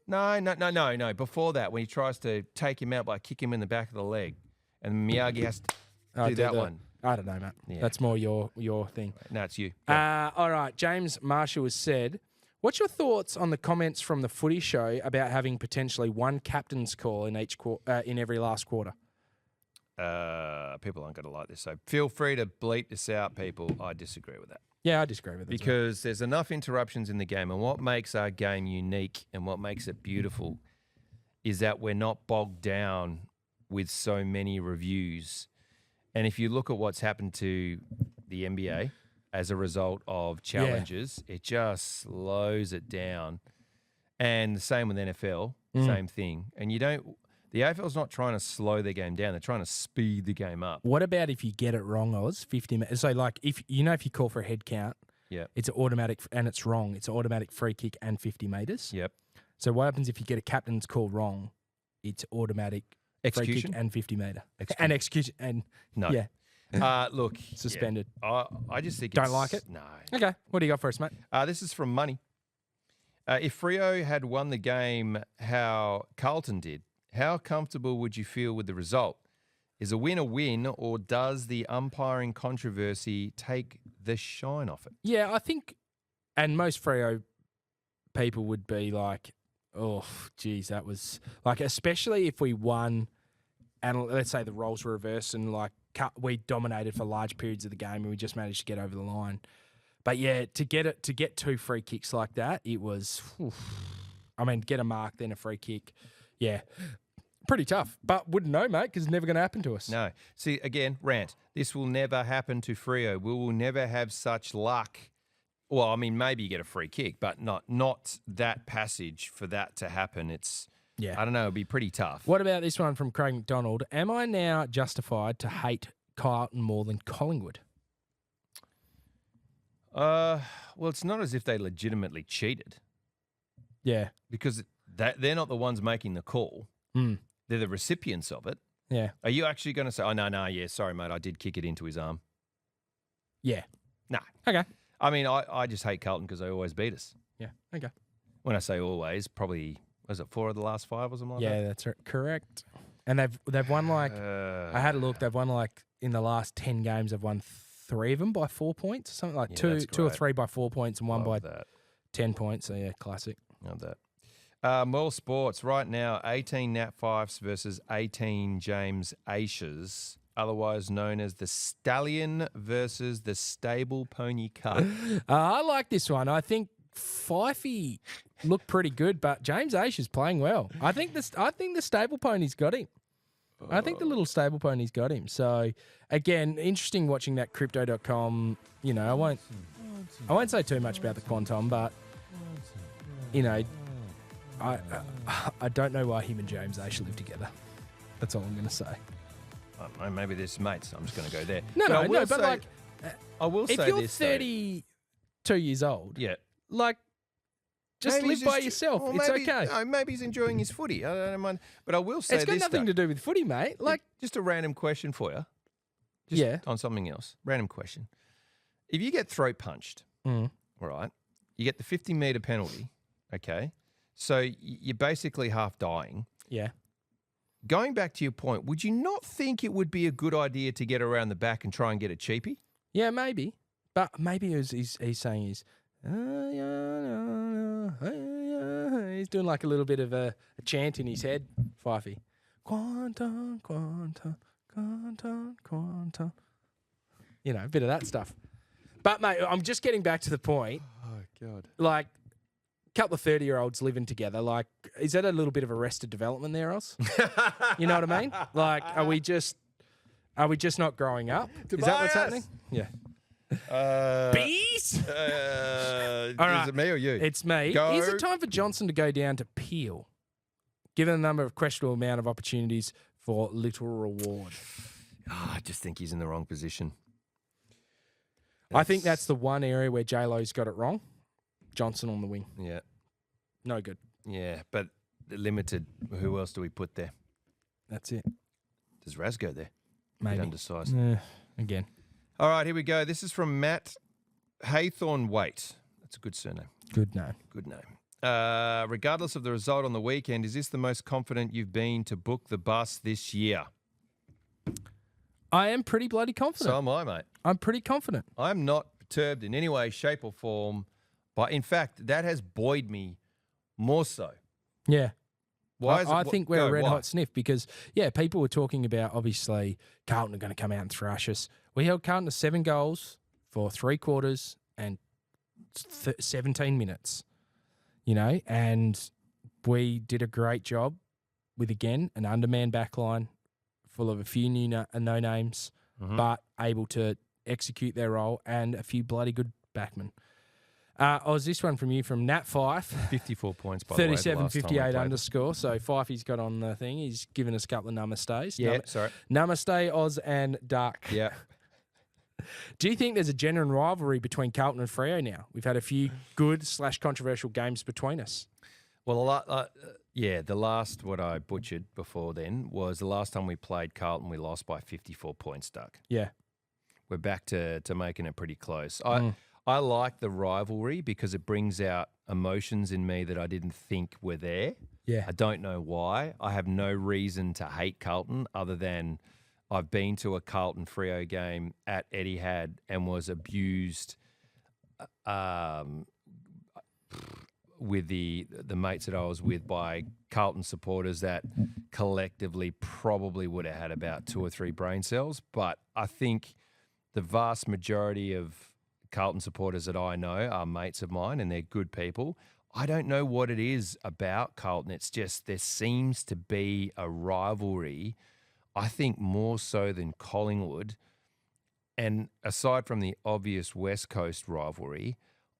No. Before that, when he tries to take him out by kick him in the back of the leg, and Miyagi has to do that one. I don't know, mate. Yeah. That's more your thing. No, it's you. All right. James Marshall has said, what's your thoughts on the comments from the footy show about having potentially one captain's call in in every last quarter? People aren't going to like this, so feel free to bleep this out, people. I disagree with that. Yeah, I disagree with it. Because there's enough interruptions in the game, and what makes our game unique and what makes it beautiful is that we're not bogged down with so many reviews. And if you look at what's happened to the NBA as a result of challenges, it just slows it down. And the same with NFL, same thing. And the AFL's not trying to slow their game down; they're trying to speed the game up. What about if you get it wrong, Oz? 50 minutes. So, like, if you call for a head count, Yeah. it's an automatic, and it's wrong. It's an automatic free kick and 50 metres. Yep. So, what happens if you get a captain's call wrong? It's automatic free Execution? kick and 50 metre. Execution. And execution. And No. yeah, Look, suspended. yeah, I just think Don't it's, like it? No. Okay. What do you got for us, mate? This is from Money. If Freo had won the game how Carlton did, how comfortable would you feel with the result? Is a win, or does the umpiring controversy take the shine off it? Yeah, I think, and most Freo people would be like, oh, geez, that was like, especially if we won and let's say the roles were reversed and like we dominated for large periods of the game and we just managed to get over the line. But yeah, to get 2 free kicks like that, it was, get a mark, then a free kick. Yeah, pretty tough. But wouldn't know, mate, because it's never going to happen to us. No. See, again, rant. This will never happen to Freo. We will never have such luck. Well, maybe you get a free kick, but not that passage for that to happen. I don't know, it'd be pretty tough. What about this one from Craig McDonald? Am I now justified to hate Carlton more than Collingwood? Well, it's not as if they legitimately cheated. Yeah. Because they're not the ones making the call. Mm. They're the recipients of it. Yeah. Are you actually going to say, oh, no, yeah, sorry, mate, I did kick it into his arm? Yeah. No. Okay. I just hate Carlton because they always beat us. Yeah. Okay. When I say always, probably, was it 4 of the last 5 or something like that? Yeah, that's correct. And they've won like, I had a look, they've won like, in the last 10 games, they've won 3 of them by 4 points, something like two or 3 by 4 points and one by 10 points. So yeah, classic. Love that. More sports right now, 18 Nat Fifes versus 18 James Aishes. otherwise known as the Stallion versus the Stable Pony Cup. I like this one. I think Fifey looked pretty good, but James Aish is playing well. I think the stable pony's got him. I think the little stable pony's got him. So again, interesting watching that crypto.com. You know, I won't say too much about the quantum, but you know, I don't know why him and James Aish live together. That's all I'm going to say. I don't know, maybe they're mates. I'm just going to go there. No, but but like, I will say if you're this, 32 years old, yeah, like, just maybe live he's by yourself. well, it's maybe, okay. No, maybe he's enjoying his footy. I don't mind. But I will say It's got this, nothing to do with footy, mate. Like, just a random question for you. Yeah. On something else. Random question. If you get throat punched, all right, you get the 50-metre penalty, okay? So you're basically half dying. yeah. Going back to your point, would you not think it would be a good idea to get around the back and try and get a cheapie? Yeah, maybe. But maybe he's saying he's doing like a little bit of a chant in his head, Fifey. Quantum, quantum, quantum, quantum. You know, a bit of that stuff. But, mate, I'm just getting back to the point. Oh, God. Like, a couple of 30-year-olds living together. Like, is that a little bit of arrested development there, Oz? You know what I mean? Like, are we just not growing up? Is that what's happening? Yeah. Bees? All right. Is it me or you? It's me. Go. Is it time for Johnson to go down to Peel, given the number of questionable amount of opportunities for little reward? I just think he's in the wrong position. I think that's the one area where J-Lo's got it wrong. Johnson on the wing. Yeah. No good. Yeah, but limited. Who else do we put there? That's it. Does Raz go there? Maybe. Bit undersized. Again. All right, here we go. This is from Matt Haythorne-Waite. That's a good surname. Good name. Good name. Regardless of the result on the weekend, is this the most confident you've been to book the bus this year? I am pretty bloody confident. So am I, mate. I'm pretty confident. I'm not perturbed in any way, shape or form. But in fact, that has buoyed me more so. Yeah. Why is it? I think we're a red why? hot sniff because, yeah, people were talking about, obviously, Carlton are going to come out and thrash us. We held Carlton to 7 goals for 3 quarters and 17 minutes, you know, and we did a great job with, again, an undermanned backline full of a few new no-names, but able to execute their role and a few bloody good backmen. This one from you from Nat Fife. 54 points, by the way. 3758 underscore. So Fifey's got on the thing. He's given us a couple of namastays. Yeah, sorry. Namaste, Oz and Duck. Yeah. Do you think there's a genuine rivalry between Carlton and Freo now? We've had a few good/controversial games between us. Well, the last, what I butchered before then, was the last time we played Carlton, we lost by 54 points, Duck. Yeah. We're back to making it pretty close. I like the rivalry because it brings out emotions in me that I didn't think were there. Yeah. I don't know why. I have no reason to hate Carlton other than I've been to a Carlton Freo game at Etihad and was abused with the mates that I was with by Carlton supporters that collectively probably would have had about 2 or 3 brain cells. But I think the vast majority of Carlton supporters that I know are mates of mine and they're good people. I don't know what it is about Carlton. It's just there seems to be a rivalry, I think more so than Collingwood. And aside from the obvious West Coast rivalry,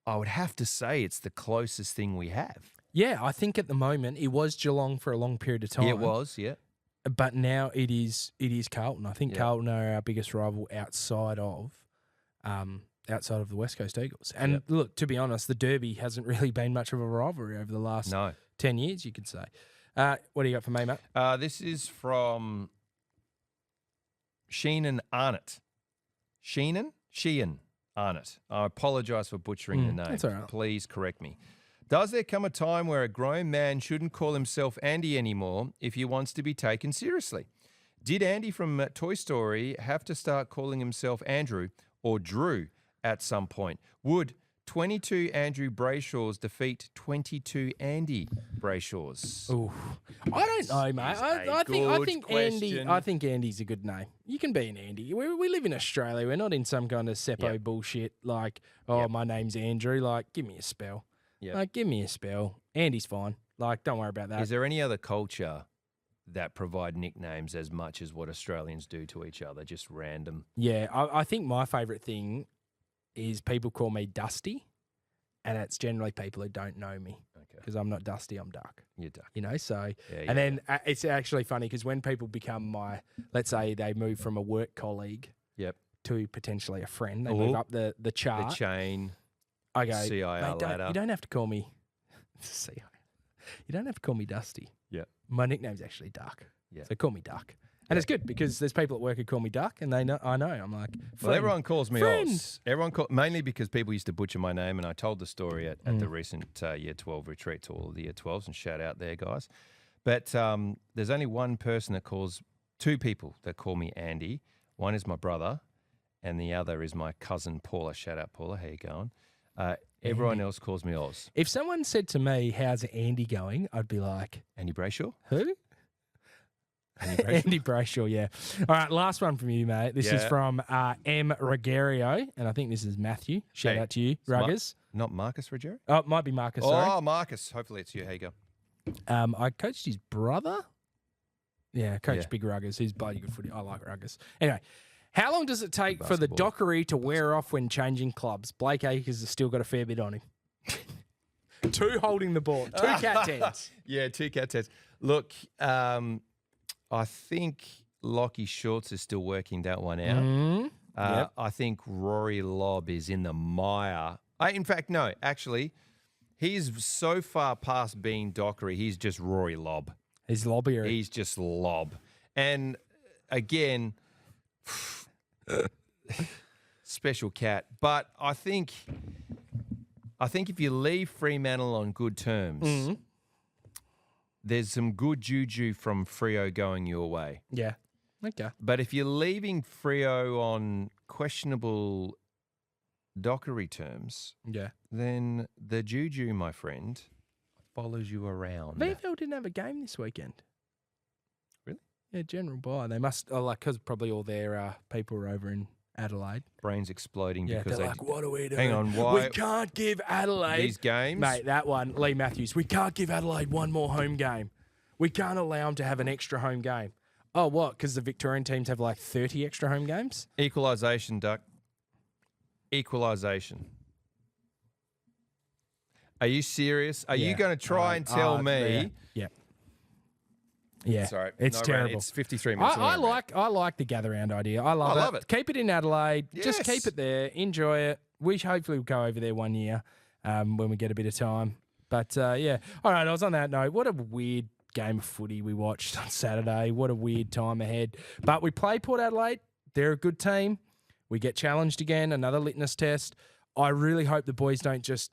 I would have to say it's the closest thing we have. Yeah, I think at the moment it was Geelong for a long period of time. Yeah, it was, yeah. But now it is Carlton. I think Carlton are our biggest rival outside of the West Coast Eagles. And look, to be honest, the Derby hasn't really been much of a rivalry over the last 10 years, you could say. What do you got for me, mate? This is from Sheenan Arnott. Sheehan Arnott. I apologise for butchering the name. That's all right. Please correct me. Does there come a time where a grown man shouldn't call himself Andy anymore if he wants to be taken seriously? Did Andy from Toy Story have to start calling himself Andrew or Drew at some point? Would 22 Andrew Brayshaws defeat 22 Andy Brayshaws? Ooh, I don't know, mate. I think Andy's a good name. You can be an Andy. We live in Australia. We're not in some kind of Seppo bullshit like, my name's Andrew. Like, give me a spell. Yep. Like, give me a spell. Andy's fine. Like, don't worry about that. Is there any other culture that provide nicknames as much as what Australians do to each other, just random? Yeah, I think my favourite thing is people call me Dusty, and it's generally people who don't know me because I'm not Dusty, I'm Duck. You're Duck. You know, so, Yeah, then it's actually funny because when people become let's say they move from a work colleague to potentially a friend, they move up the chart. The chain. I go, CIR ladder. You don't have to call me CIR. You don't have to call me Dusty. Yeah. My nickname's actually Duck. Yeah. So call me Duck. And it's good because there's people at work who call me Duck, and I know. I'm like, well, everyone calls me friend. Oz. Mainly because people used to butcher my name, and I told the story at the recent Year 12 retreat to all of the Year 12s, and shout out there, guys. But there's only two people that call me Andy. One is my brother, and the other is my cousin Paula. Shout out, Paula. How you going? Everyone else calls me Oz. If someone said to me, "How's Andy going?" I'd be like, Andy Brayshaw? Who? Andy Brayshaw, yeah. All right, last one from you, mate. This is from M. Ruggiero, and I think this is Matthew. Shout out to you, Ruggers. Not Marcus Ruggiero? Oh, it might be Marcus, sorry. Oh, Marcus. Hopefully it's you. How you go? I coached his brother. Yeah, Coach Big Ruggers. He's bloody good footy. I like Ruggers. Anyway, how long does it take for the dockery to wear off when changing clubs? Blake Acres has still got a fair bit on him. 2 holding the ball. 2 cat tens. Yeah, 2 cat tens. Look, I think Lockie Schultz is still working that one out. I think Rory Lobb is in the mire. In fact, no, actually, he's so far past being Dockery, he's just Rory Lobb. He's Lobbier. He's just Lobb. And again, special cat. But I think if you leave Fremantle on good terms, there's some good juju from Freo going your way. Yeah. Okay. But if you're leaving Freo on questionable dockery terms, then the juju, my friend, follows you around. VFL didn't have a game this weekend. Really? Yeah, general buy. They must, because probably all their people are over in Adelaide. Brains exploding they're because they... like, what are we doing? Hang on, why? We can't give Adelaide... These games? Mate, that one, Lee Matthews, we can't give Adelaide one more home game. We can't allow them to have an extra home game. Oh, what? Because the Victorian teams have like 30 extra home games? Equalisation, Duck. Equalisation. Are you serious? Are you going to try and tell me... Yeah, sorry, it's terrible. It's 53 minutes. I like the gather round idea. I love it. Keep it in Adelaide. Yes. Just keep it there. Enjoy it. We hopefully will go over there one year when we get a bit of time. But yeah, all right. I was on that note. What a weird game of footy we watched on Saturday. What a weird time ahead. But we play Port Adelaide. They're a good team. We get challenged again. Another litmus test. I really hope the boys don't just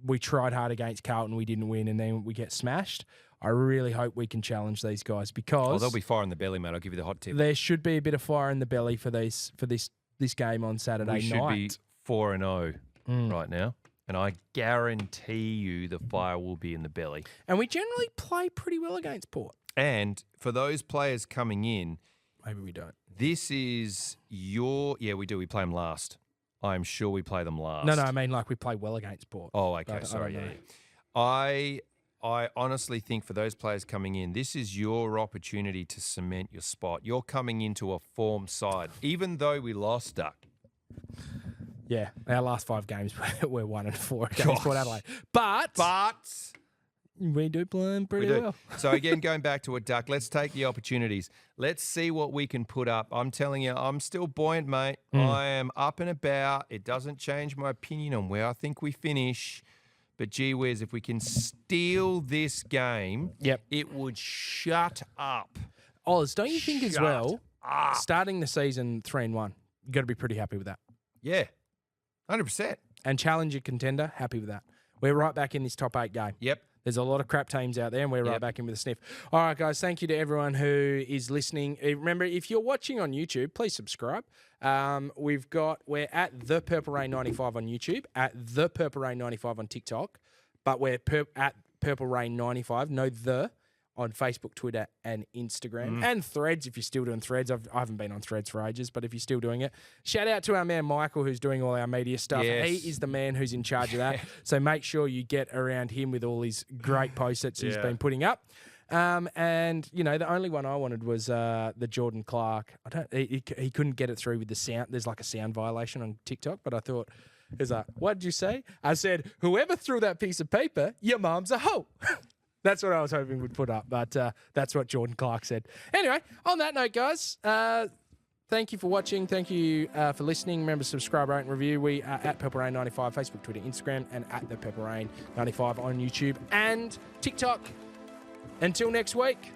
we tried hard against Carlton, we didn't win, and then we get smashed. I really hope we can challenge these guys because there'll be fire in the belly, mate. I'll give you the hot tip. There should be a bit of fire in the belly for this game on Saturday night. We should be 4-0 right now, and I guarantee you the fire will be in the belly. And we generally play pretty well against Port. And for those players coming in, maybe we don't. This is we do. We play them last. I'm sure we play them last. No, I mean like we play well against Port. Oh, okay. Sorry. Yeah. I honestly think for those players coming in, this is your opportunity to cement your spot. You're coming into a form side, even though we lost, Duck. Yeah, our last 5 games we're 1-4 against Port Adelaide. But we do play them pretty well. So again, going back to it, Duck, let's take the opportunities. Let's see what we can put up. I'm telling you, I'm still buoyant, mate. I am up and about. It doesn't change my opinion on where I think we finish. But gee whiz, if we can steal this game, it would shut up. Oz, don't you think as well, starting the season 3-1, you've got to be pretty happy with that. Yeah, 100%. And challenge your contender, happy with that. We're right back in this top 8 game. Yep. There's a lot of crap teams out there, and we're right back in with a sniff. All right, guys, thank you to everyone who is listening. Remember, if you're watching on YouTube, please subscribe. We're at The Purple Rain 95 on YouTube, at The Purple Rain 95 on TikTok, but we're at Purple Rain 95, on Facebook, Twitter, and Instagram, and Threads. If you're still doing Threads, I haven't been on Threads for ages, but if you're still doing it, shout out to our man Michael, who's doing all our media stuff. Yes. He is the man who's in charge of that. So make sure you get around him with all his great posts that he's been putting up. And the only one I wanted was the Jordan Clark. He couldn't get it through with the sound. There's like a sound violation on TikTok, but I thought. He's like, what did you say? I said, whoever threw that piece of paper, your mom's a hoe. That's what I was hoping would put up, but that's what Jordan Clark said. Anyway, on that note, guys, thank you for watching. Thank you for listening. Remember, subscribe, rate, and review. We are at Purple Rain 95, Facebook, Twitter, Instagram, and at the Purple Rain 95 on YouTube and TikTok. Until next week.